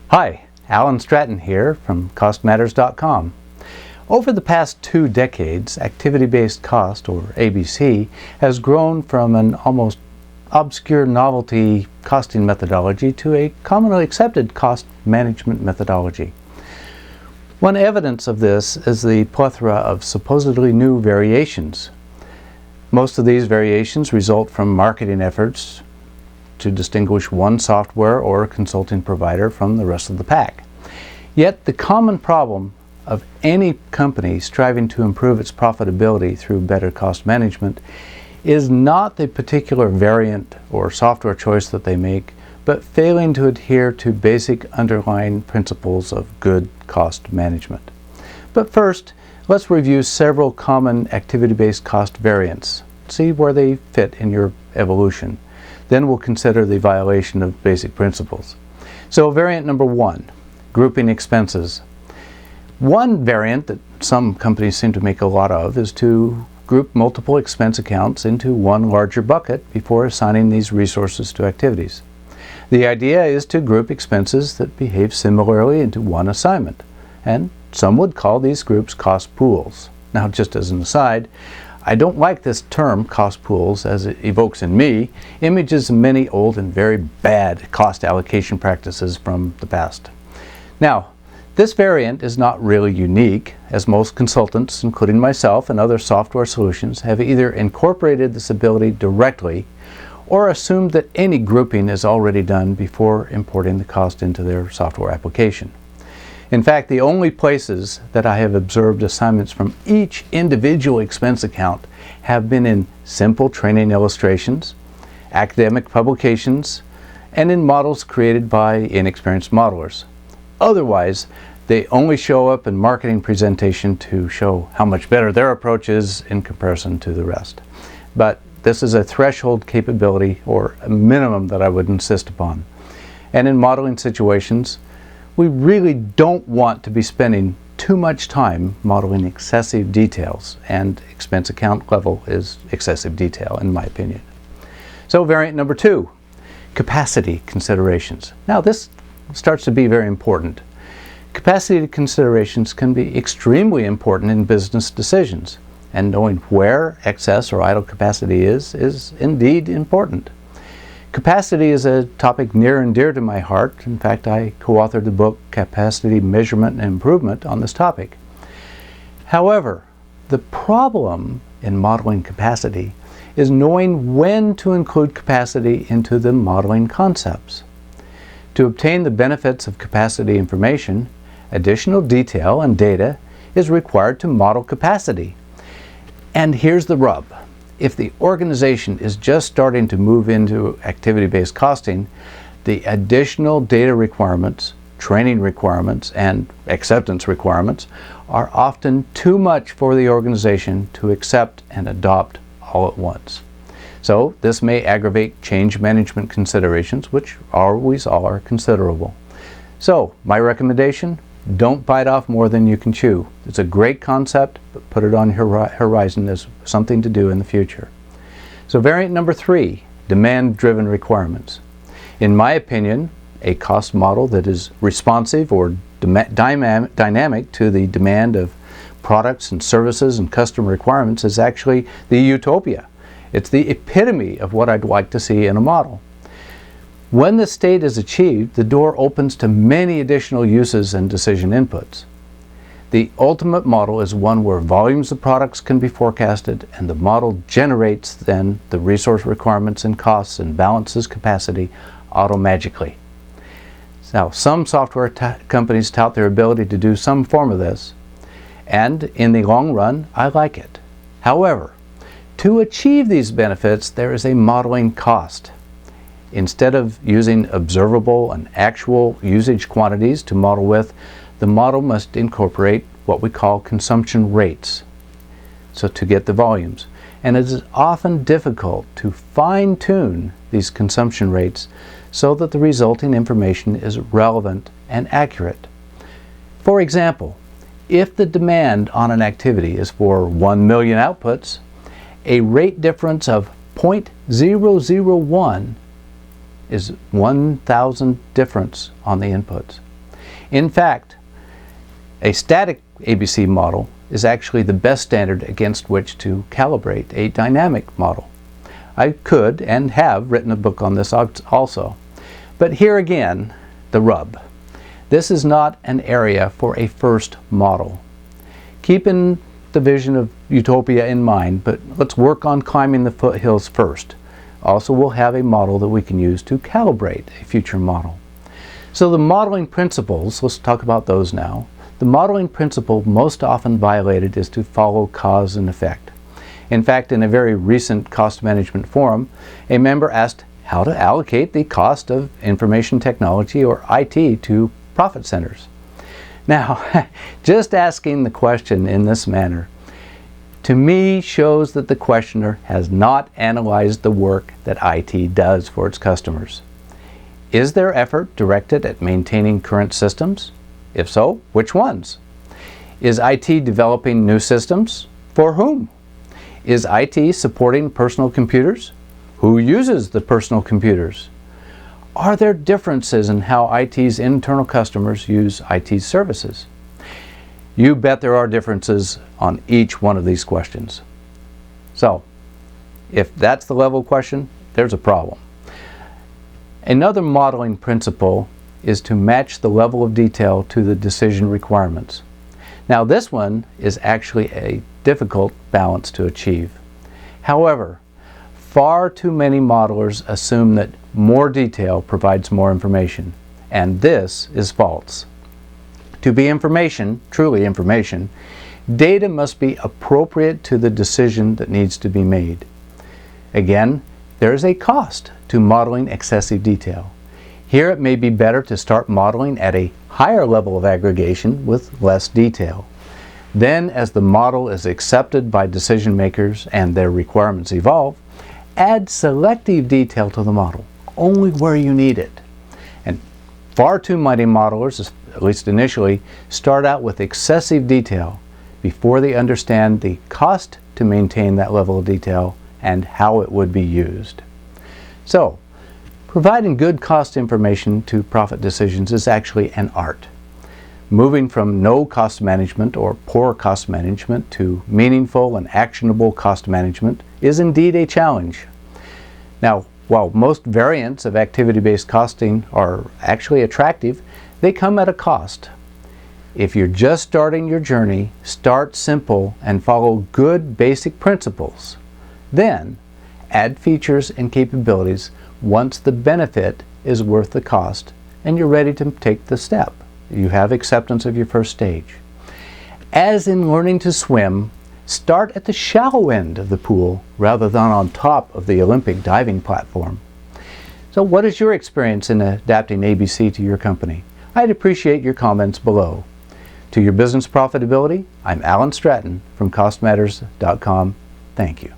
Hi, Alan Stratton here from CostMatters.com. Over the past 2 decades, activity-based cost, or ABC, has grown from an almost obscure novelty costing methodology to a commonly accepted cost management methodology. One evidence of this is the plethora of supposedly new variations. Most of these variations result from marketing efforts to distinguish one software or consulting provider from the rest of the pack. Yet the common problem of any company striving to improve its profitability through better cost management is not the particular variant or software choice that they make, but failing to adhere to basic underlying principles of good cost management. But first, let's review several common activity-based cost variants. See where they fit in your evolution. Then we'll consider the violation of basic principles. So variant number 1, grouping expenses. One variant that some companies seem to make a lot of is to group multiple expense accounts into one larger bucket before assigning these resources to activities. The idea is to group expenses that behave similarly into one assignment, and some would call these groups cost pools. Now, just as an aside, I don't like this term, cost pools, as it evokes in me images of many old and very bad cost allocation practices from the past. Now, this variant is not really unique, as most consultants, including myself and other software solutions, have either incorporated this ability directly or assumed that any grouping is already done before importing the cost into their software application. In fact, the only places that I have observed assignments from each individual expense account have been in simple training illustrations, academic publications, and in models created by inexperienced modelers. Otherwise, they only show up in marketing presentation to show how much better their approach is in comparison to the rest. But this is a threshold capability or a minimum that I would insist upon. And in modeling situations, we really don't want to be spending too much time modeling excessive details, and expense account level is excessive detail in my opinion. So variant number 2, capacity considerations. Now this starts to be very important. Capacity considerations can be extremely important in business decisions, and knowing where excess or idle capacity is indeed important. Capacity is a topic near and dear to my heart. In fact, I co-authored the book Capacity Measurement and Improvement on this topic. However, the problem in modeling capacity is knowing when to include capacity into the modeling concepts. To obtain the benefits of capacity information, additional detail and data is required to model capacity. And here's the rub. If the organization is just starting to move into activity-based costing, the additional data requirements, training requirements, and acceptance requirements are often too much for the organization to accept and adopt all at once. So this may aggravate change management considerations, which always are considerable. So my recommendation, don't bite off more than you can chew. It's a great concept, but put it on your horizon as something to do in the future. So variant number 3, demand-driven requirements. In my opinion, a cost model that is responsive or dynamic to the demand of products and services and customer requirements is actually the utopia. It's the epitome of what I'd like to see in a model. When this state is achieved, the door opens to many additional uses and decision inputs. The ultimate model is one where volumes of products can be forecasted, and the model generates then the resource requirements and costs and balances capacity automagically. Now, some software companies tout their ability to do some form of this, and in the long run, I like it. However, to achieve these benefits, there is a modeling cost. Instead of using observable and actual usage quantities to model with, the model must incorporate what we call consumption rates, so to get the volumes. And it is often difficult to fine-tune these consumption rates so that the resulting information is relevant and accurate. For example, if the demand on an activity is for 1 million outputs, a rate difference of 0.001 is 1,000 difference on the inputs. In fact, a static ABC model is actually the best standard against which to calibrate a dynamic model. I could and have written a book on this also. But here again, the rub. This is not an area for a first model. Keeping the vision of utopia in mind, but let's work on climbing the foothills first. Also, we'll have a model that we can use to calibrate a future model. So the modeling principles, let's talk about those now. The modeling principle most often violated is to follow cause and effect. In fact, in a very recent cost management forum, a member asked how to allocate the cost of information technology or IT to profit centers. Now, just asking the question in this manner, to me, shows that the questioner has not analyzed the work that IT does for its customers. Is their effort directed at maintaining current systems? If so, which ones? Is IT developing new systems? For whom? Is IT supporting personal computers? Who uses the personal computers? Are there differences in how IT's internal customers use IT services? You bet there are differences on each one of these questions. So, if that's the level question, there's a problem. Another modeling principle is to match the level of detail to the decision requirements. Now, this one is actually a difficult balance to achieve. However, far too many modelers assume that more detail provides more information, and this is false. To be information, truly information, data must be appropriate to the decision that needs to be made. Again, there is a cost to modeling excessive detail. Here it may be better to start modeling at a higher level of aggregation with less detail. Then, as the model is accepted by decision makers and their requirements evolve, add selective detail to the model, only where you need it. And far too many modelers, at least initially, start out with excessive detail before they understand the cost to maintain that level of detail and how it would be used. So, providing good cost information to profit decisions is actually an art. Moving from no cost management or poor cost management to meaningful and actionable cost management is indeed a challenge. Now, while most variants of activity-based costing are actually attractive, they come at a cost. If you're just starting your journey, start simple and follow good basic principles. Then, add features and capabilities once the benefit is worth the cost and you're ready to take the step. You have acceptance of your first stage. As in learning to swim, start at the shallow end of the pool rather than on top of the Olympic diving platform. So what is your experience in adapting ABC to your company? I'd appreciate your comments below. To your business profitability, I'm Alan Stratton from costmatters.com. Thank you.